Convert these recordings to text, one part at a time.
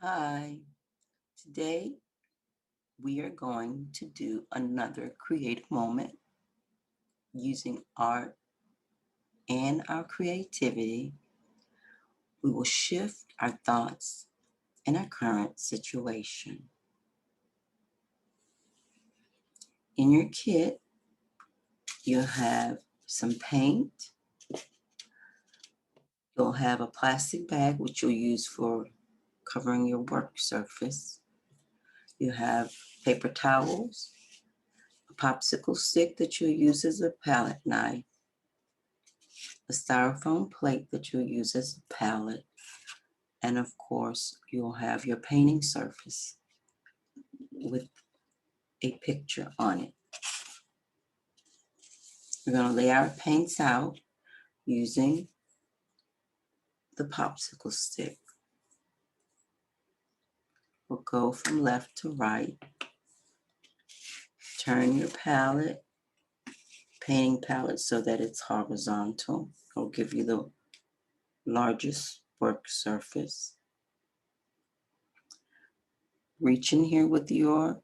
Hi, today we are going to do another creative moment using art and our creativity. We will shift our thoughts in our current situation. In your kit, you'll have some paint. You'll have a plastic bag, which you'll use for covering your work surface. You have paper towels, a popsicle stick that you'll use as a palette knife, a styrofoam plate that you'll use as a palette, and of course, you'll have your painting surface with a picture on it. We're going to lay our paints out using the popsicle stick. We'll go from left to right. Turn your palette, painting palette, so that it's horizontal. It'll give you the largest work surface. Reach in here with your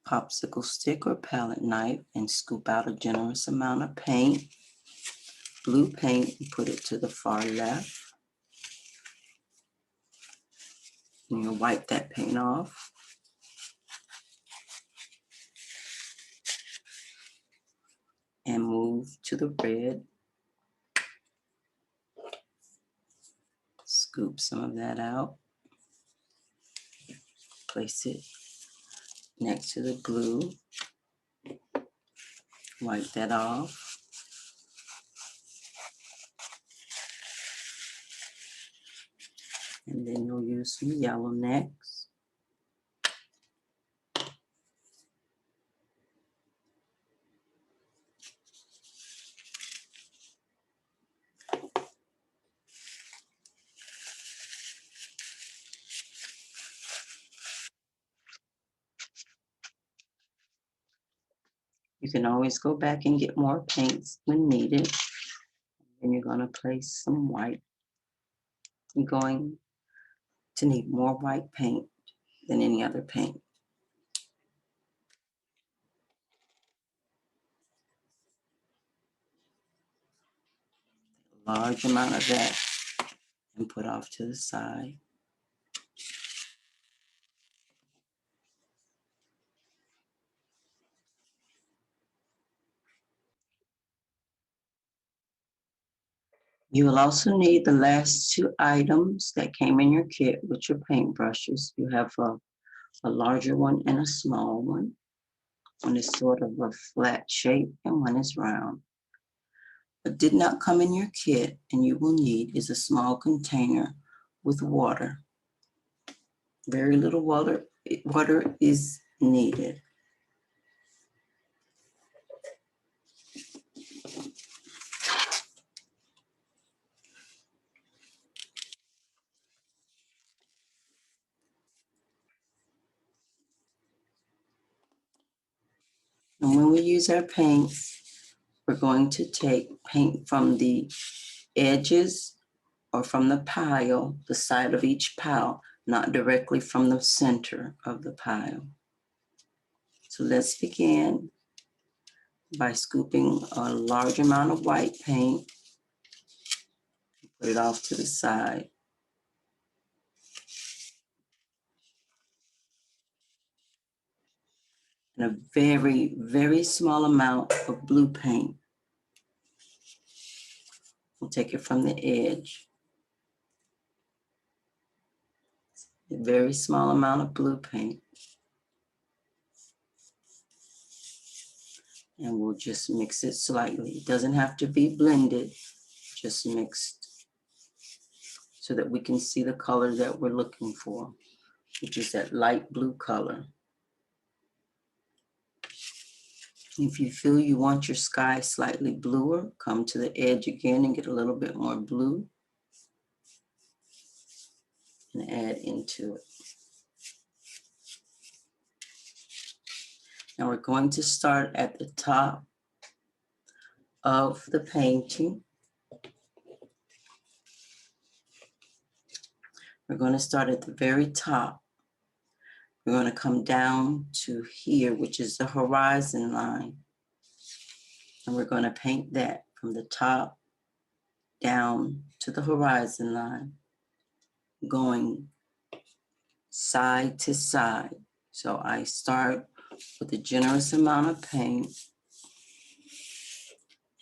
popsicle stick or palette knife and scoop out a generous amount of paint, blue paint, and put it to the far left. And you'll wipe that paint off. And move to the red. Scoop some of that out. Place it next to the blue. Wipe that off. And then you'll use some yellow next. You can always go back and get more paints when needed. And you're going to place some white. You're going to need more white paint than any other paint. A large amount of that and put off to the side. You will also need the last two items that came in your kit, which are paintbrushes. You have a larger one and a small one. One is sort of a flat shape and one is round. What did not come in your kit and you will need is a small container with water. Very little water is needed. And when we use our paints, we're going to take paint from the edges or from the pile, the side of each pile, not directly from the center of the pile. So let's begin by scooping a large amount of white paint, put it off to the side. And a very, very small amount of blue paint. We'll take it from the edge. A very small amount of blue paint. And we'll just mix it slightly. It doesn't have to be blended, just mixed so that we can see the color that we're looking for, which is that light blue color. If you feel you want your sky slightly bluer, come to the edge again and get a little bit more blue and add into it. Now we're going to start at the top of the painting. We're going to start at the very top. We're going to come down to here, which is the horizon line. And we're going to paint that from the top down to the horizon line, going side to side. So I start with a generous amount of paint.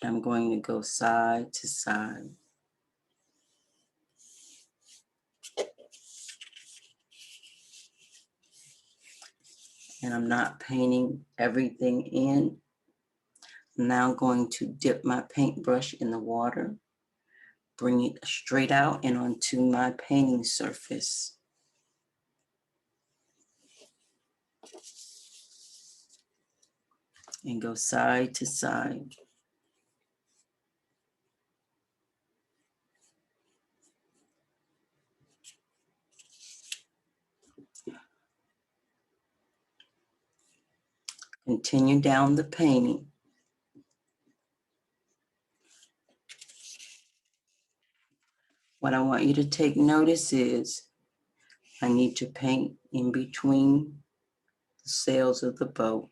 I'm going to go side to side. And I'm not painting everything in. I'm now going to dip my paintbrush in the water, bring it straight out and onto my painting surface. And go side to side. Continue down the painting. What I want you to take notice is I need to paint in between the sails of the boat.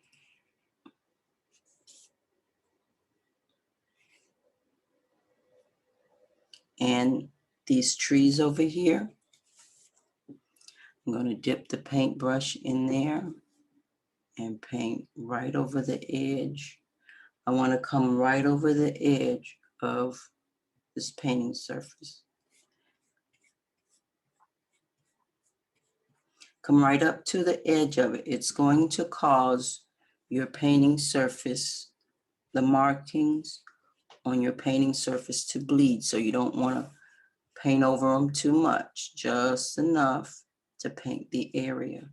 And these trees over here, I'm going to dip the paintbrush in there and paint right over the edge. I want to come right over the edge of this painting surface. Come right up to the edge of it. It's going to cause your painting surface, the markings on your painting surface, to bleed. So you don't want to paint over them too much, just enough to paint the area.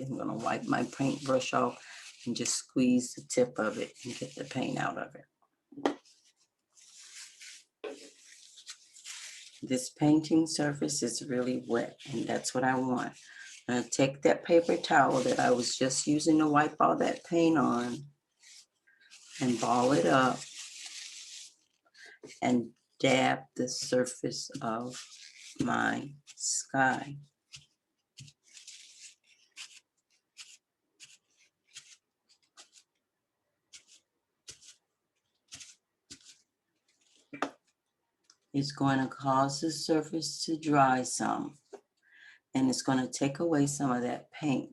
I'm going to wipe my paintbrush off and just squeeze the tip of it and get the paint out of it. This painting surface is really wet, and that's what I want. I'm going to take that paper towel that I was just using to wipe all that paint on and ball it up and dab the surface of my sky. It's going to cause the surface to dry some, and it's going to take away some of that paint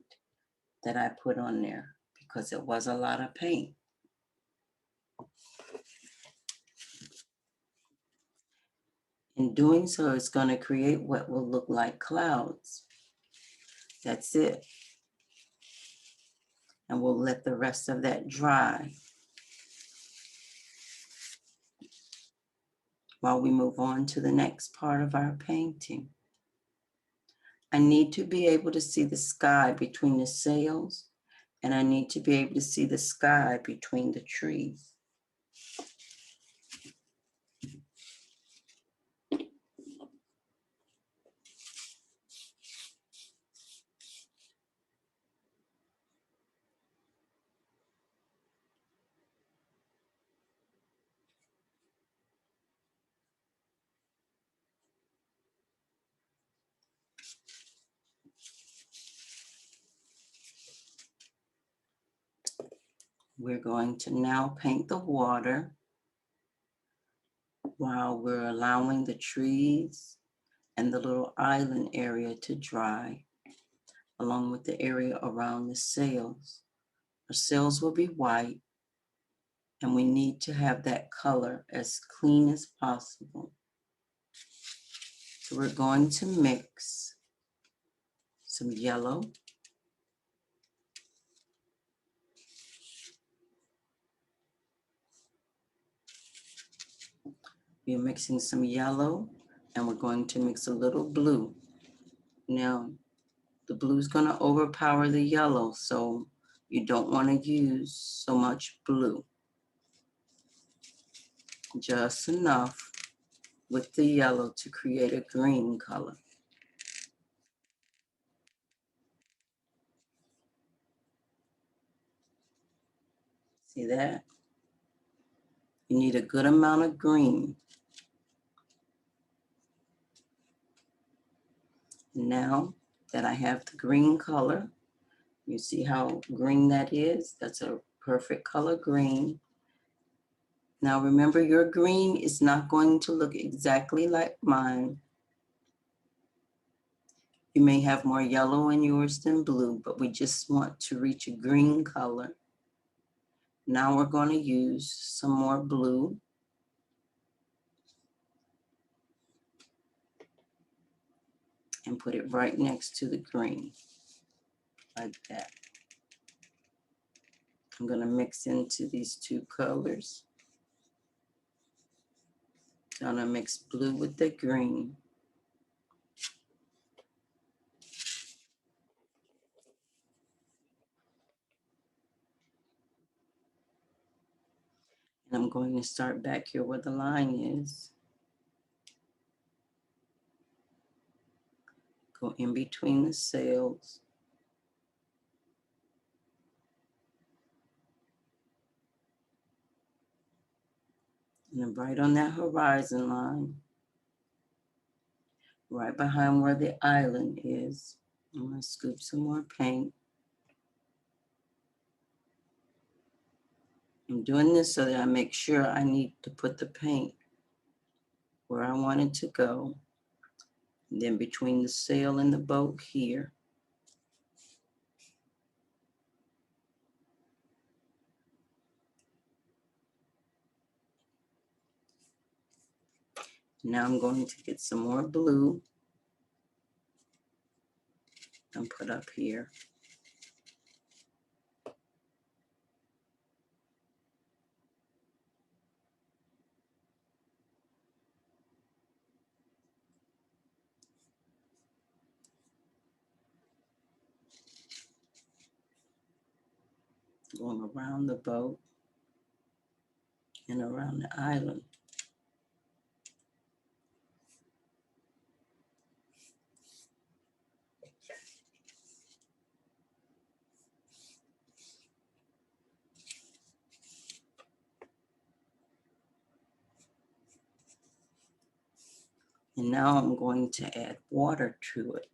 that I put on there because it was a lot of paint. In doing so, it's going to create what will look like clouds. That's it. And we'll let the rest of that dry while we move on to the next part of our painting. I need to be able to see the sky between the sails, and I need to be able to see the sky between the trees. We're going to now paint the water while we're allowing the trees and the little island area to dry, along with the area around the sails. Our sails will be white, and we need to have that color as clean as possible. So we're going to mix some yellow, We're mixing some yellow, and we're going to mix a little blue. Now, the blue is going to overpower the yellow, so you don't want to use so much blue. Just enough with the yellow to create a green color. See that? You need a good amount of green. Now that I have the green color, you see how green that is? That's a perfect color green. Now remember, your green is not going to look exactly like mine. You may have more yellow in yours than blue, but we just want to reach a green color. Now we're going to use some more blue. And put it right next to the green, like that. I'm going to mix into these two colors. I'm going to mix blue with the green. And I'm going to start back here where the line is. Go in between the sails. And then right on that horizon line, right behind where the island is, I'm going to scoop some more paint. I'm doing this so that I make sure I need to put the paint where I want it to go. And then between the sail and the boat here. Now I'm going to get some more blue and put up here. Going around the boat and around the island. And now I'm going to add water to it.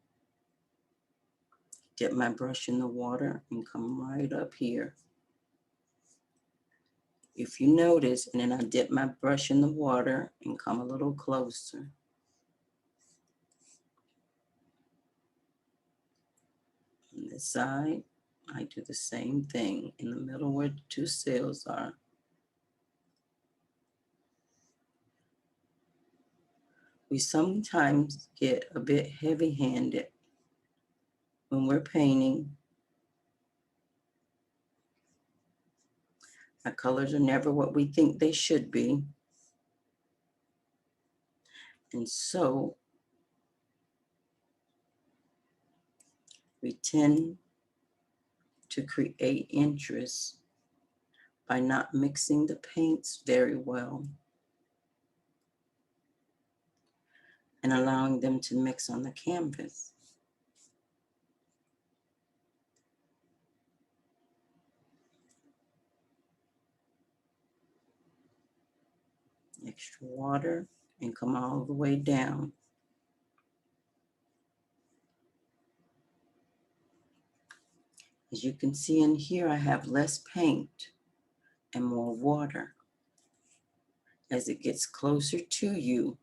Dip my brush in the water and come right up here. If you notice, and then I dip my brush in the water and come a little closer. On this side, I do the same thing in the middle where the two sails are. We sometimes get a bit heavy-handed when we're painting. Our colors are never what we think they should be. And so we tend to create interest by not mixing the paints very well and allowing them to mix on the canvas. Extra water and come all the way down. As you can see in here, I have less paint and more water. As it gets closer to you,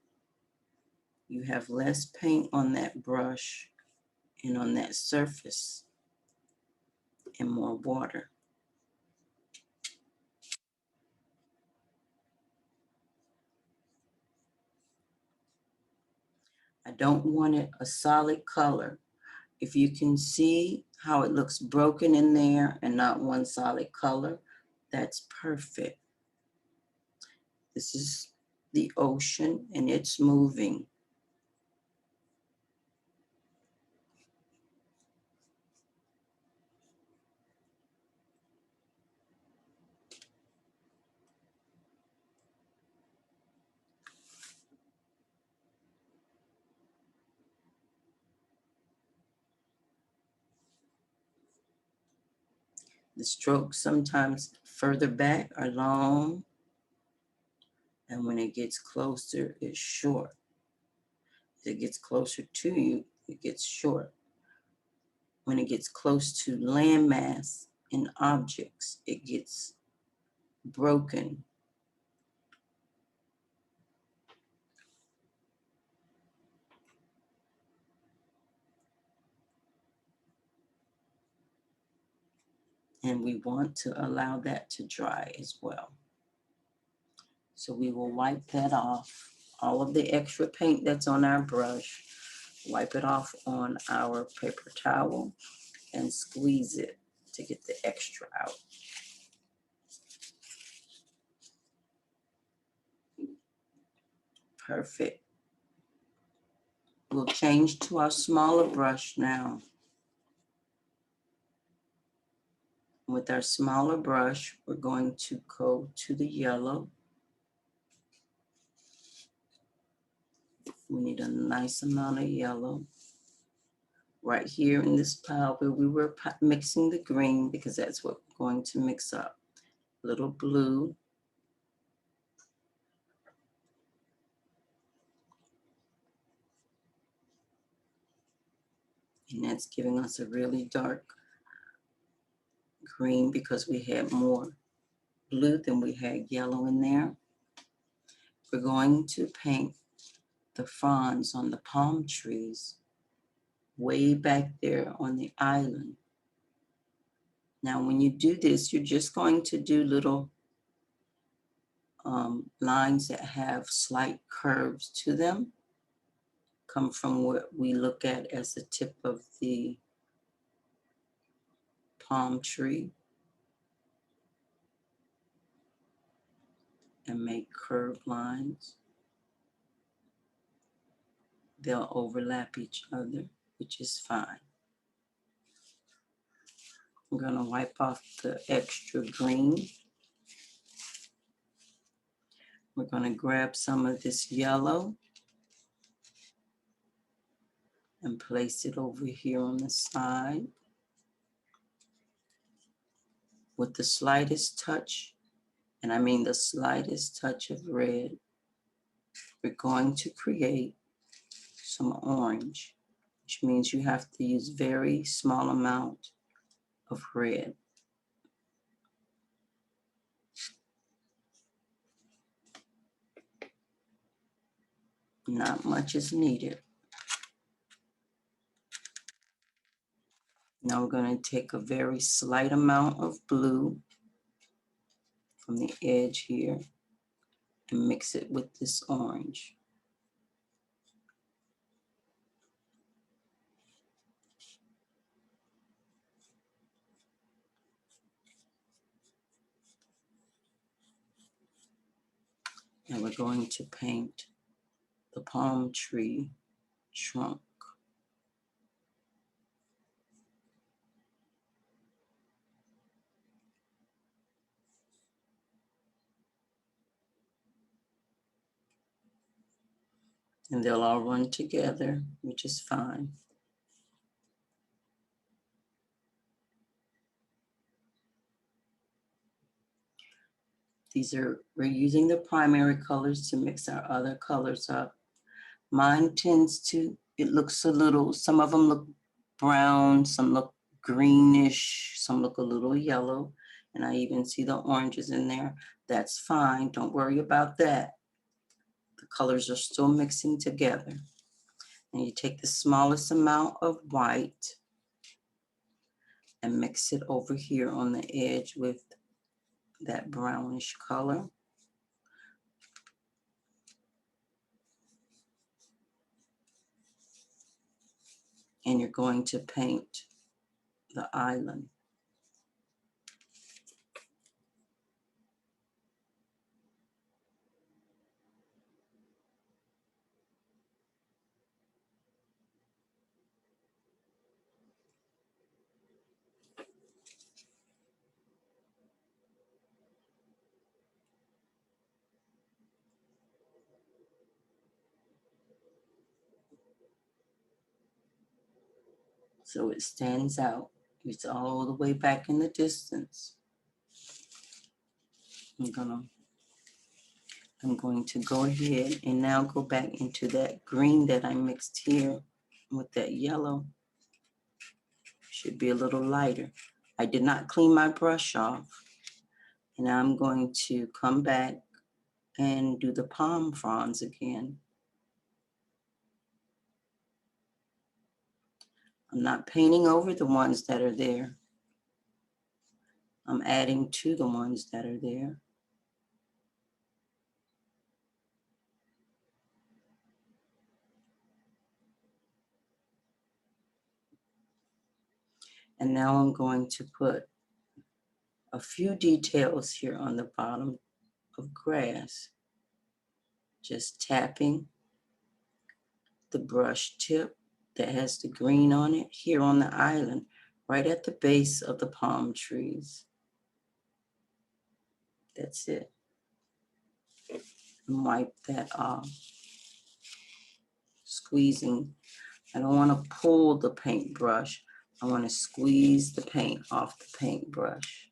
you have less paint on that brush and on that surface and more water. I don't want it a solid color. If you can see how it looks broken in there and not one solid color, that's perfect. This is the ocean and it's moving. The strokes sometimes further back are long, and when it gets closer, it's short. As it gets closer to you, it gets short. When it gets close to landmass and objects, it gets broken. And we want to allow that to dry as well. So we will wipe that off. All of the extra paint that's on our brush, wipe it off on our paper towel and squeeze it to get the extra out. Perfect. We'll change to our smaller brush now. With our smaller brush, we're going to go to the yellow. We need a nice amount of yellow. Right here in this pile where we were mixing the green, because that's what we're going to mix up. A little blue. And that's giving us a really dark green because we had more blue than we had yellow in there. We're going to paint the fronds on the palm trees way back there on the island. Now, when you do this, you're just going to do little lines that have slight curves to them, come from what we look at as the tip of the palm tree, and make curved lines. They'll overlap each other, which is fine. I'm going to wipe off the extra green. We're going to grab some of this yellow and place it over here on the side with the slightest touch, and I mean the slightest touch of red. We're going to create some orange, which means you have to use very small amount of red. Not much is needed. Now we're going to take a very slight amount of blue from the edge here and mix it with this orange. And we're going to paint the palm tree trunk. And they'll all run together, which is fine. We're using the primary colors to mix our other colors up. Mine tends to, it looks a little, some of them look brown, some look greenish, some look a little yellow, and I even see the oranges in there. That's fine, don't worry about that. The colors are still mixing together. And you take the smallest amount of white and mix it over here on the edge with that brownish color. And you're going to paint the island. so it stands out. It's all the way back in the distance. I'm going to go ahead and now go back into that green that I mixed here with that yellow. Should be a little lighter. I did not clean my brush off. And I'm going to come back and do the palm fronds again. I'm not painting over the ones that are there. I'm adding to the ones that are there. And now I'm going to put a few details here on the bottom of grass. Just tapping the brush tip that has the green on it here on the island, right at the base of the palm trees. That's it. And wipe that off. Squeezing. I don't want to pull the paintbrush. I want to squeeze the paint off the paintbrush.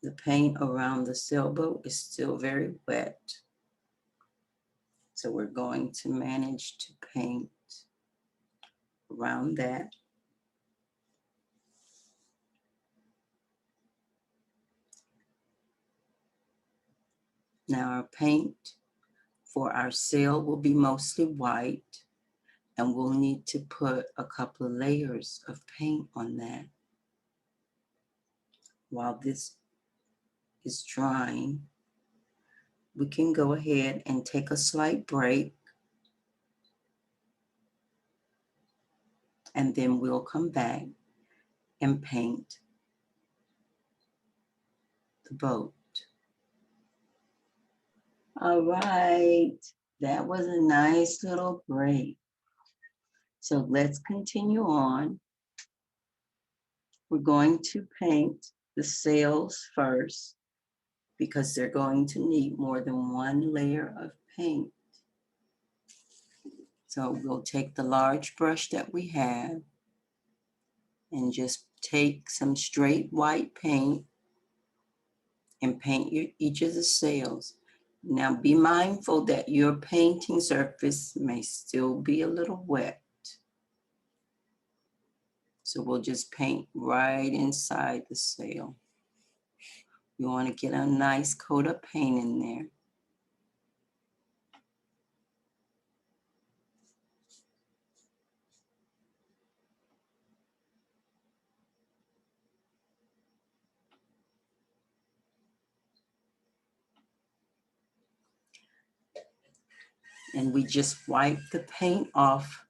The paint around the sailboat is still very wet. So we're going to manage to paint around that. Now our paint for our sail will be mostly white, and we'll need to put a couple of layers of paint on that. While this is drying, we can go ahead and take a slight break, and then we'll come back and paint the boat. All right, that was a nice little break. So let's continue on. We're going to paint the sails first because they're going to need more than one layer of paint. So we'll take the large brush that we have and just take some straight white paint and paint each of the sails. Now be mindful that your painting surface may still be a little wet. So we'll just paint right inside the sail. You want to get a nice coat of paint in there. And we just wipe the paint off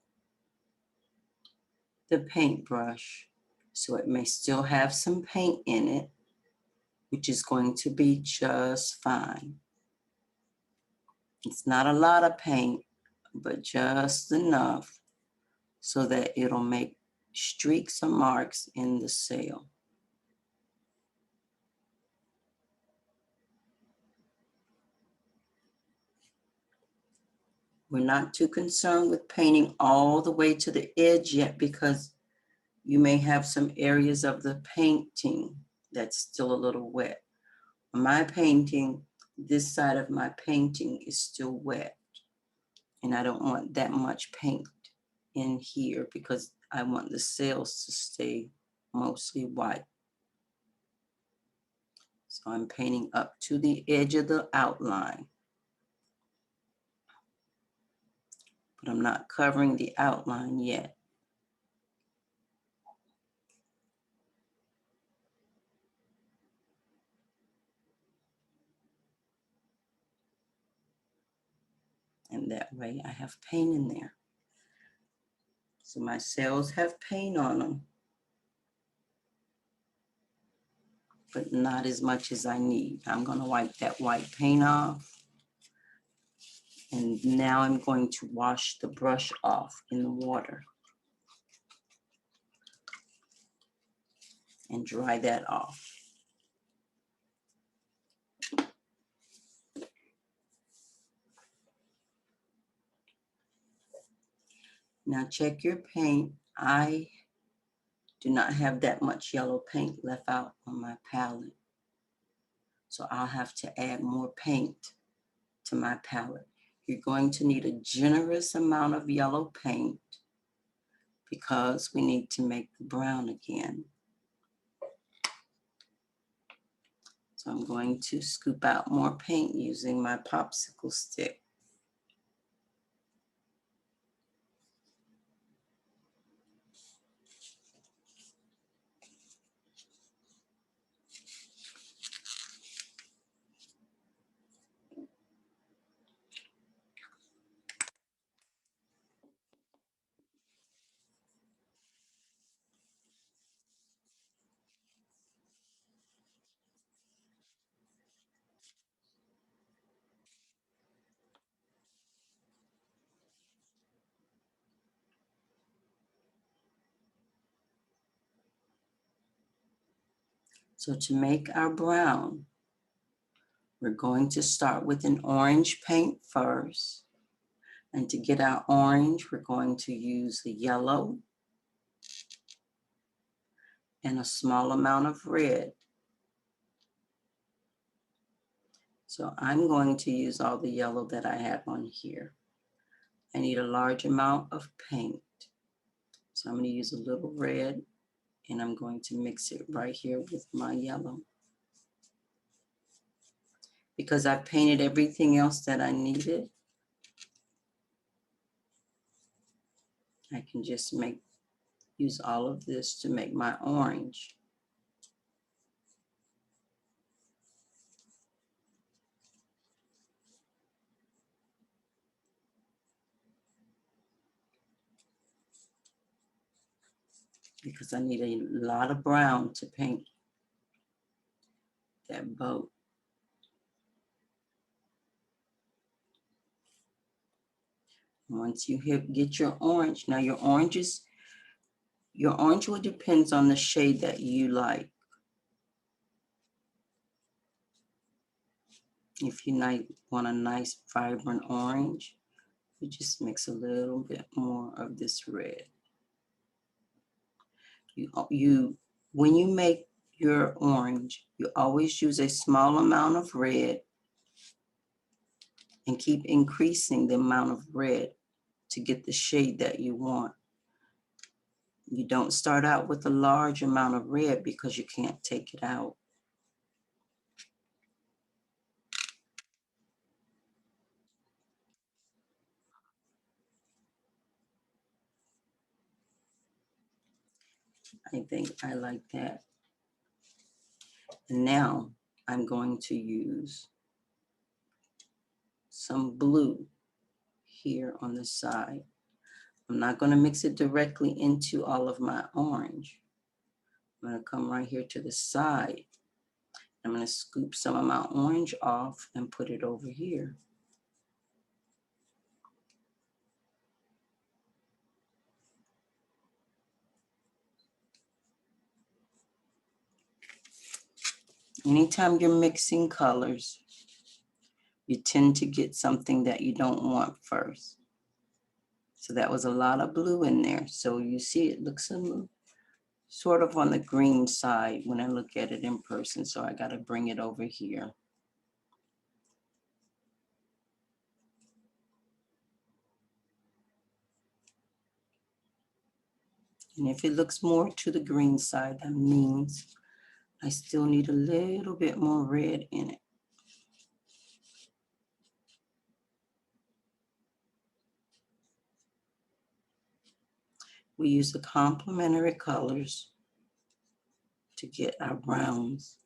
the paintbrush so it may still have some paint in it, which is going to be just fine. It's not a lot of paint, but just enough so that it'll make streaks or marks in the sail. We're not too concerned with painting all the way to the edge yet because you may have some areas of the painting that's still a little wet. My painting, this side of my painting is still wet, and I don't want that much paint in here because I want the sails to stay mostly white. So I'm painting up to the edge of the outline, but I'm not covering the outline yet. And that way I have paint in there. So my sails have paint on them, but not as much as I need. I'm going to wipe that white paint off. And now I'm going to wash the brush off in the water and dry that off. Now check your paint. I do not have that much yellow paint left out on my palette, so I'll have to add more paint to my palette. You're going to need a generous amount of yellow paint because we need to make the brown again. So I'm going to scoop out more paint using my popsicle stick. So to make our brown, we're going to start with an orange paint first. And to get our orange, we're going to use the yellow and a small amount of red. So I'm going to use all the yellow that I have on here. I need a large amount of paint. So I'm going to use a little red and I'm going to mix it right here with my yellow. Because I painted everything else that I needed, I can just use all of this to make my orange. Because I need a lot of brown to paint that boat. Once you get your orange, now your orange will depends on the shade that you like. If you want a nice vibrant orange, you just mix a little bit more of this red. When you make your orange, you always use a small amount of red and keep increasing the amount of red to get the shade that you want. You don't start out with a large amount of red because you can't take it out. I think I like that. And now I'm going to use some blue here on the side. I'm not going to mix it directly into all of my orange. I'm going to come right here to the side. I'm going to scoop some of my orange off and put it over here. Anytime you're mixing colors, you tend to get something that you don't want first. So that was a lot of blue in there. So you see it looks sort of on the green side when I look at it in person. So I got to bring it over here. And if it looks more to the green side, that means I still need a little bit more red in it. We use the complementary colors to get our browns.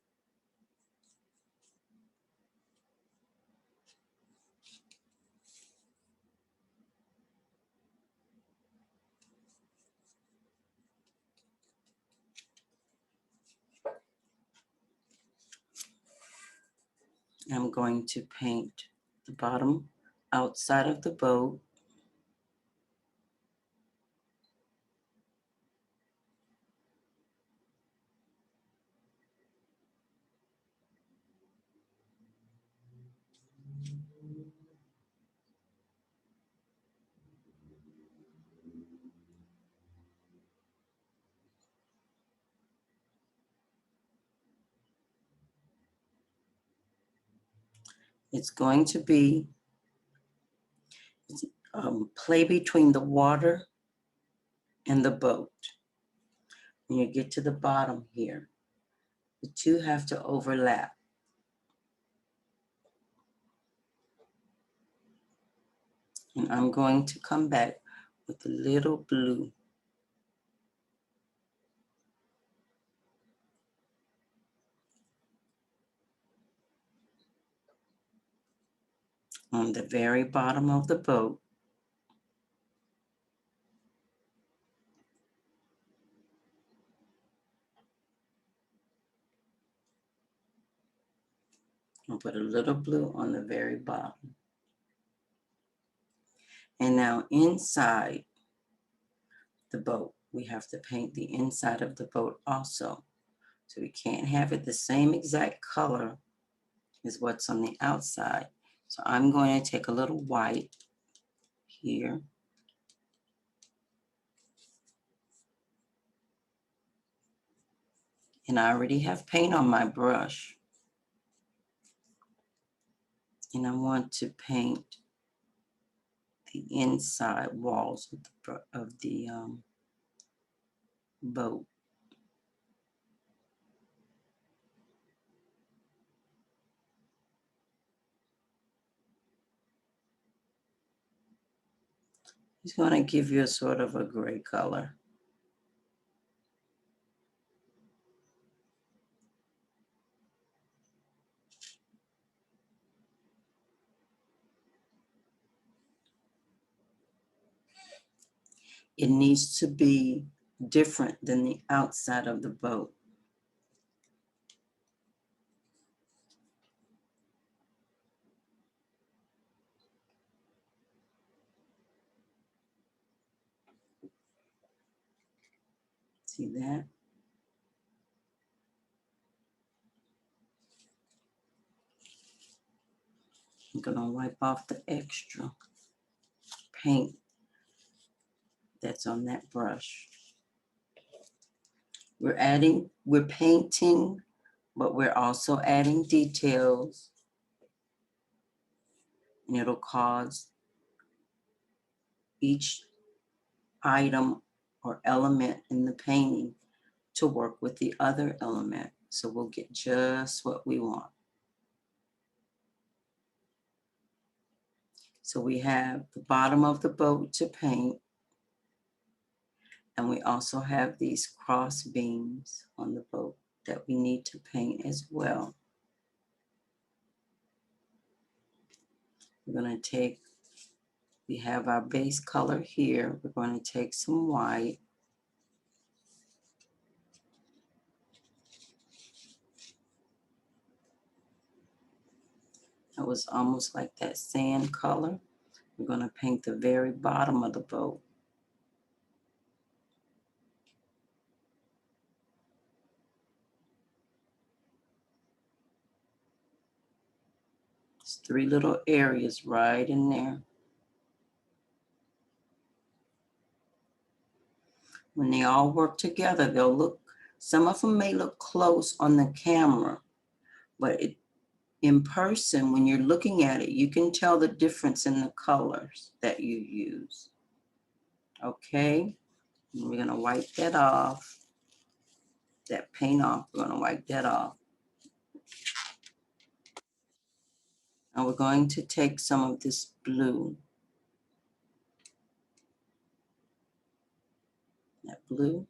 I'm going to paint the bottom outside of the boat. It's going to be play between the water and the boat. When you get to the bottom here, the two have to overlap. And I'm going to come back with a little blue. On the very bottom of the boat. I'll put a little blue on the very bottom. And now inside the boat, we have to paint the inside of the boat also. So we can't have it the same exact color as what's on the outside. So I'm going to take a little white here. And I already have paint on my brush. And I want to paint the inside walls of the boat. It's going to give you a sort of a gray color. It needs to be different than the outside of the boat. See that? I'm going to wipe off the extra paint that's on that brush. We're painting, but we're also adding details. And it'll cause each item or element in the painting to work with the other element. So we'll get just what we want. So we have the bottom of the boat to paint. And we also have these cross beams on the boat that we need to paint as well. We're going to take, we have our base color here. We're going to take some white. That was almost like that sand color. We're going to paint the very bottom of the boat. It's 3 little areas right in there. When they all work together, they'll look, some of them may look close on the camera, but in person, when you're looking at it, you can tell the difference in the colors that you use. Okay, and we're gonna wipe that off, that paint off, we're gonna wipe that off. Now we're going to take some of this blue, that blue,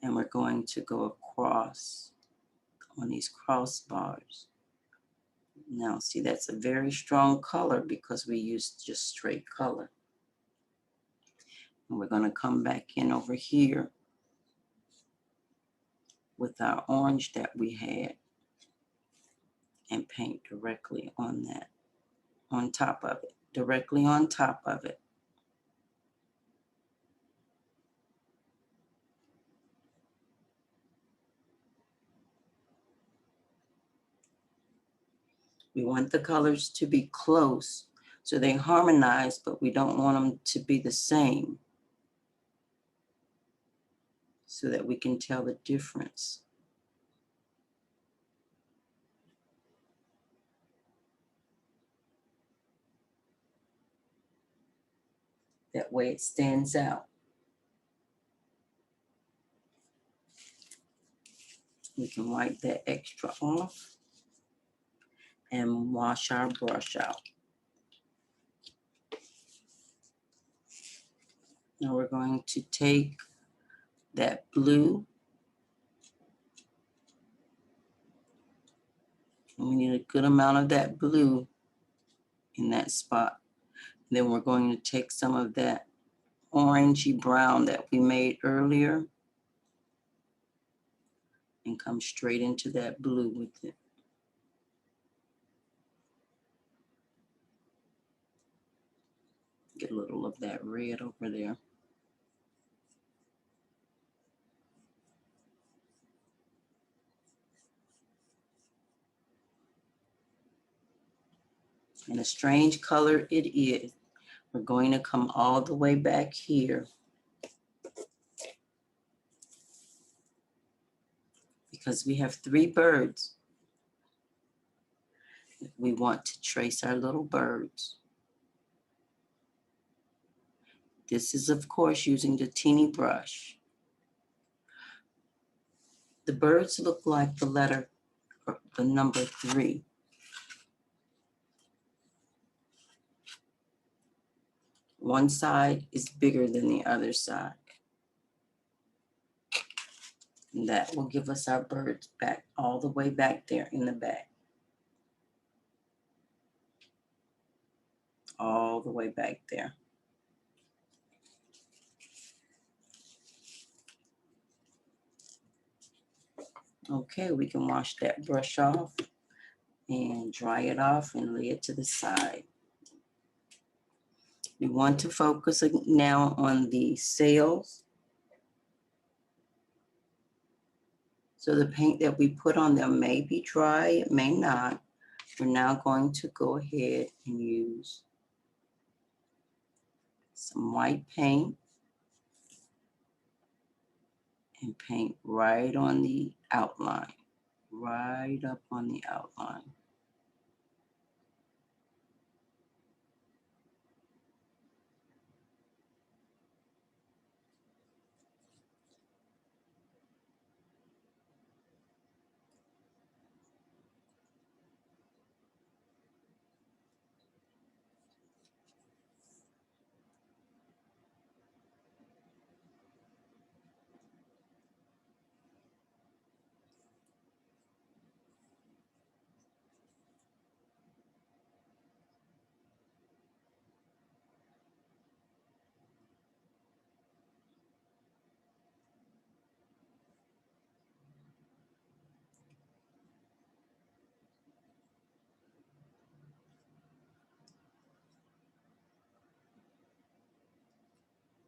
and we're going to go across on these crossbars. Now see, that's a very strong color because we used just straight color. And we're going to come back in over here with our orange that we had and paint directly on that, on top of it, directly on top of it. We want the colors to be close so they harmonize, but we don't want them to be the same so that we can tell the difference. That way it stands out. We can wipe that extra off and wash our brush out. Now we're going to take that blue, and we need a good amount of that blue in that spot. And then we're going to take some of that orangey brown that we made earlier and come straight into that blue with it. Get a little of that red over there. And a strange color it is. We're going to come all the way back here because we have 3 birds. We want to trace our little birds. This is, of course, using the teeny brush. The birds look like the letter, or the number 3. One side is bigger than the other side. And that will give us our birds back, all the way back there in the back. All the way back there. Okay, we can wash that brush off and dry it off and lay it to the side. We want to focus now on the sails. So the paint that we put on them may be dry, it may not. We're now going to go ahead and use some white paint and paint right on the outline, right up on the outline.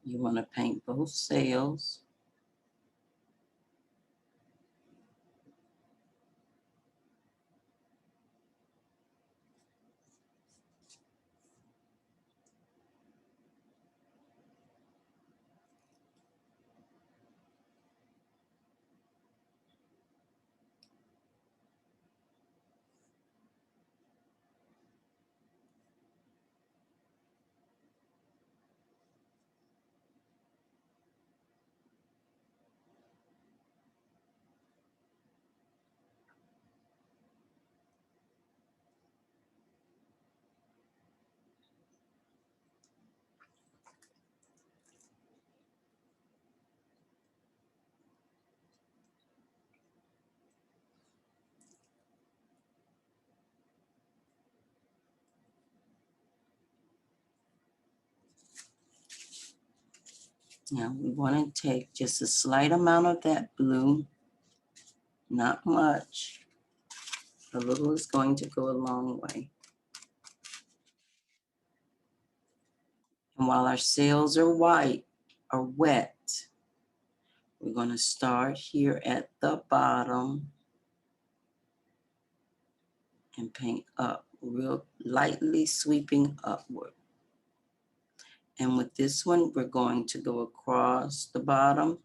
You want to paint both sails. Now we want to take just a slight amount of that blue, not much. A little is going to go a long way. And while our sails are white or wet, we're going to start here at the bottom and paint up, real lightly sweeping upward. And with this one, we're going to go across the bottom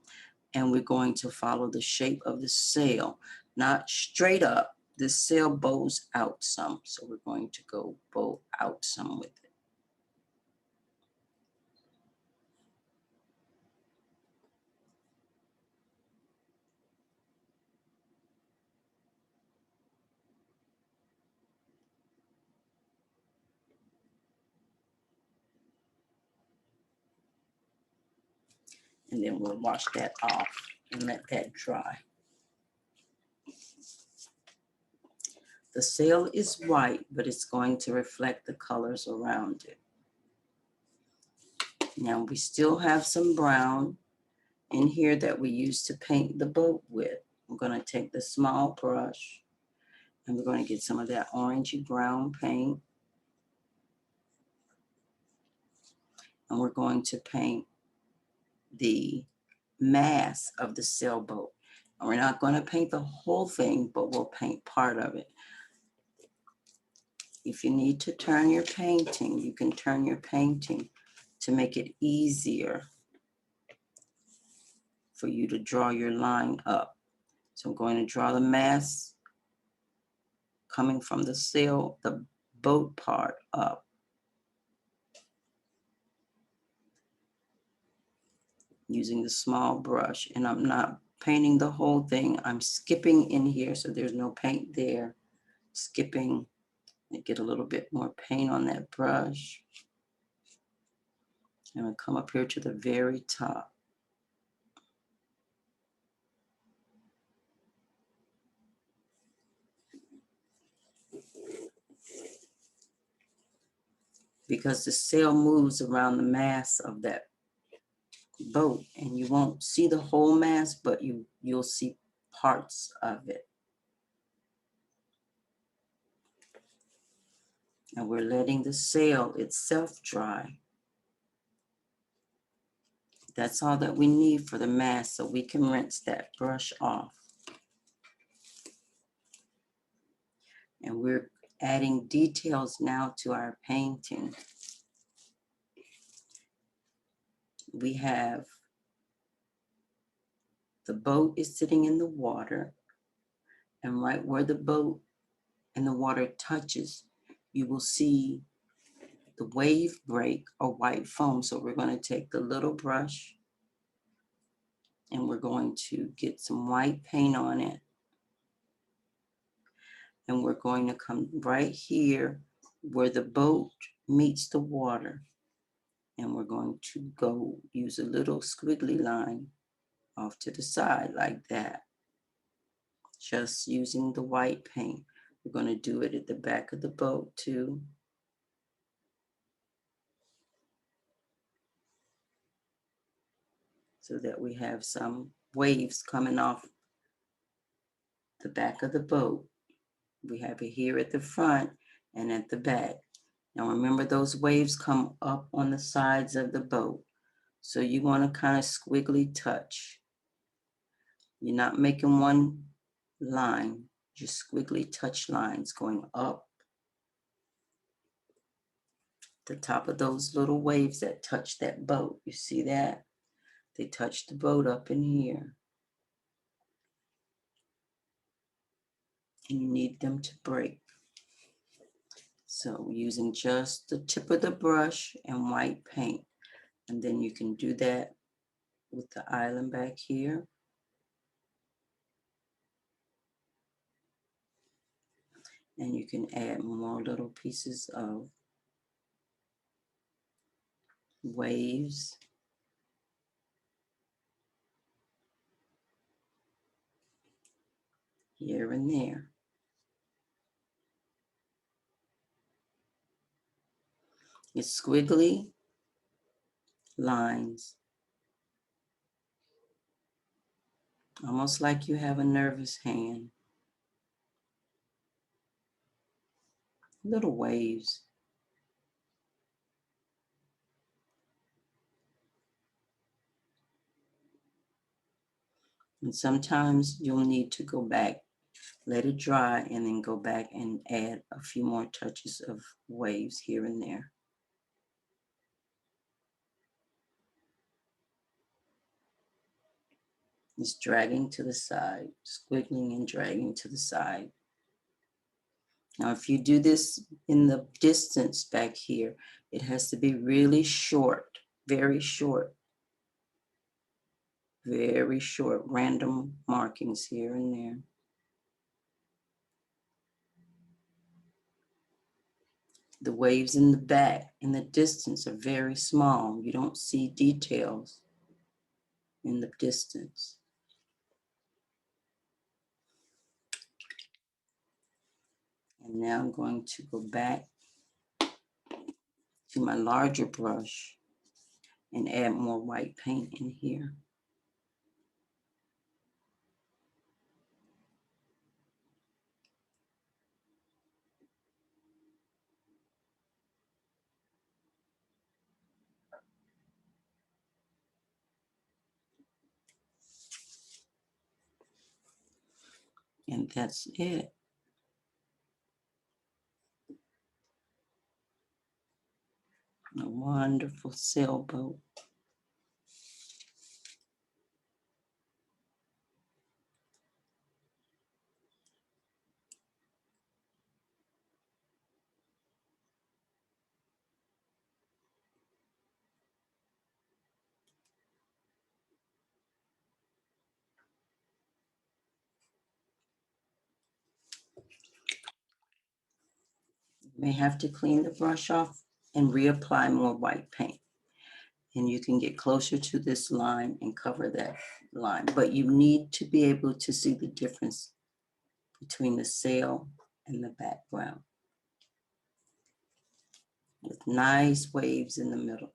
and we're going to follow the shape of the sail, not straight up. The sail bows out some, so we're going to go bow out some with it. And then we'll wash that off and let that dry. The sail is white, but it's going to reflect the colors around it. Now we still have some brown in here that we used to paint the boat with. I'm going to take the small brush and we're going to get some of that orangey brown paint. And we're going to paint the mast of the sailboat. And we're not going to paint the whole thing, but we'll paint part of it. If you need to turn your painting, you can turn your painting to make it easier for you to draw your line up. So I'm going to draw the mast coming from the sail, the boat part up. Using the small brush, and I'm not painting the whole thing. I'm skipping in here so there's no paint there. Skipping and get a little bit more paint on that brush. And I'll come up here to the very top. Because the sail moves around the mast of that boat, and you won't see the whole mast, but you'll see parts of it. And we're letting the sail itself dry. That's all that we need for the mast, so we can rinse that brush off. And we're adding details now to our painting. We have the boat is sitting in the water, and right where the boat and the water touches, you will see the wave break or white foam. So we're going to take the little brush and we're going to get some white paint on it. And we're going to come right here where the boat meets the water. And we're going to go use a little squiggly line off to the side like that. Just using the white paint. We're going to do it at the back of the boat too. So that we have some waves coming off the back of the boat. We have it here at the front and at the back. Now remember, those waves come up on the sides of the boat. So you want to kind of squiggly touch. You're not making one line, just squiggly touch lines going up the top of those little waves that touch that boat. You see that? They touch the boat up in here. And you need them to break. So using just the tip of the brush and white paint. And then you can do that with the island back here. And you can add more little pieces of waves. Here and there. It's squiggly lines. Almost like you have a nervous hand. Little waves. And sometimes you'll need to go back, let it dry, and then go back and add a few more touches of waves here and there. It's dragging to the side, squiggling and dragging to the side. Now, if you do this in the distance back here, it has to be really short, very short, random markings here and there. The waves in the back, in the distance, are very small. You don't see details. in the distance. And now I'm going to go back to my larger brush and add more white paint in here. And that's it. A wonderful sailboat. You may have to clean the brush off and reapply more white paint. And you can get closer to this line and cover that line. But you need to be able to see the difference between the sail and the background, with nice waves in the middle.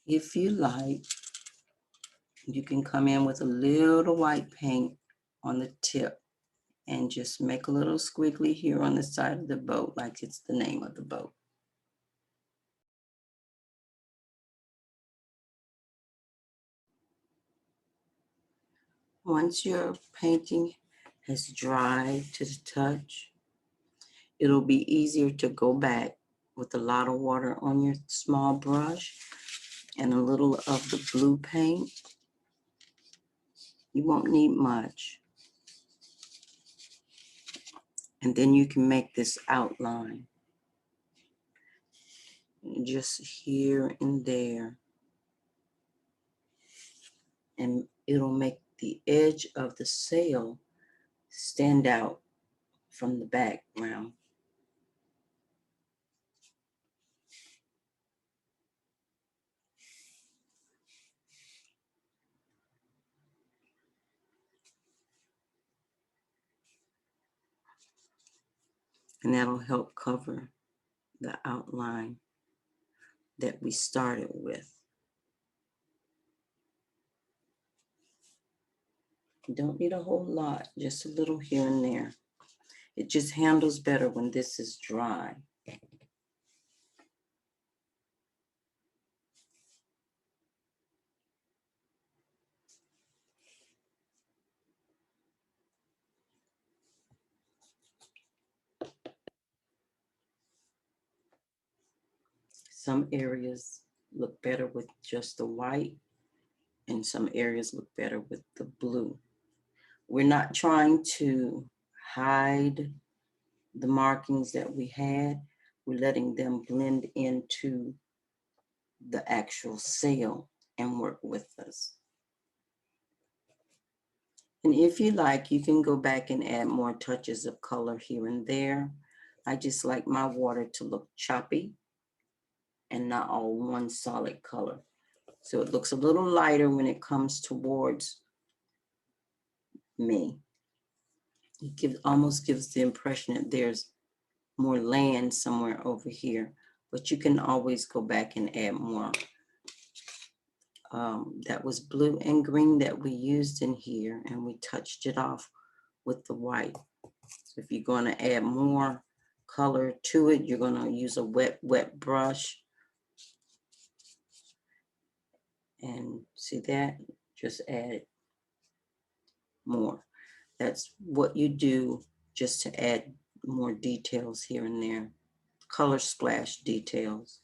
If you like, you can come in with a little white paint on the tip and just make a little squiggly here on the side of the boat, like it's the name of the boat. Once your painting has dried to the touch, it'll be easier to go back with a lot of water on your small brush and a little of the blue paint. You won't need much. And then you can make this outline just here and there. And it'll make the edge of the sail stand out from the background. And that'll help cover the outline that we started with. You don't need a whole lot, just a little here and there. It just handles better when this is dry. Some areas look better with just the white, and some areas look better with the blue. We're not trying to hide the markings that we had. We're letting them blend into the actual sail and work with us. And if you like, you can go back and add more touches of color here and there. I just like my water to look choppy and not all one solid color. So it looks a little lighter when it comes towards me. It almost gives the impression that there's more land somewhere over here, but you can always go back and add more. That was blue and green that we used in here, and we touched it off with the white. So if you're going to add more color to it, you're going to use a wet brush. And see that? Just add more. That's what you do just to add more details here and there. Color splash details.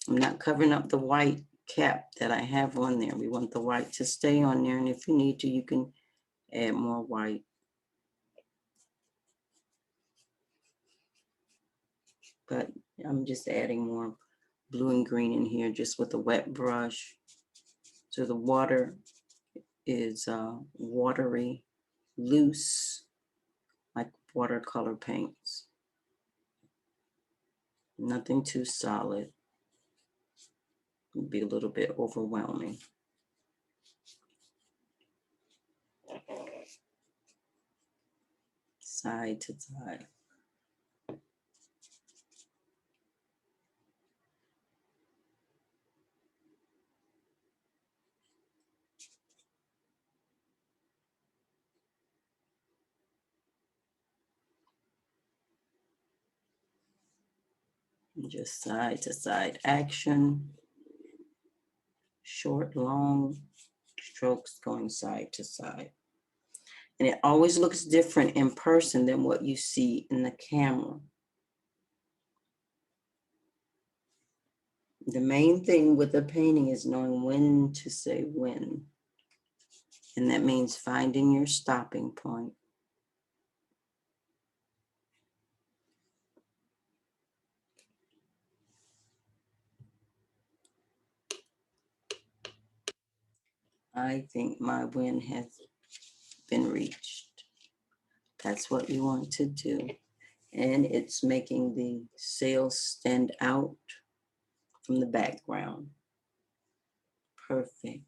I'm not covering up the white cap that I have on there. We want the white to stay on there, and if you need to, you can add more white. But I'm just adding more blue and green in here just with a wet brush. So the water is watery, loose, like watercolor paints. Nothing too solid. It'd be a little bit overwhelming. Side to side. Just side to side action. Short, long strokes going side to side. And it always looks different in person than what you see in the camera. The main thing with a painting is knowing when to say when. And that means finding your stopping point. I think my win has been reached. That's what you want to do. And it's making the sails stand out from the background. Perfect.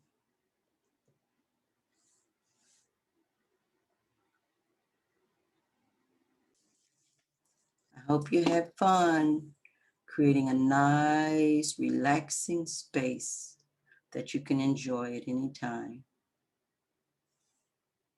I hope you had fun creating a nice, relaxing space that you can enjoy at any time.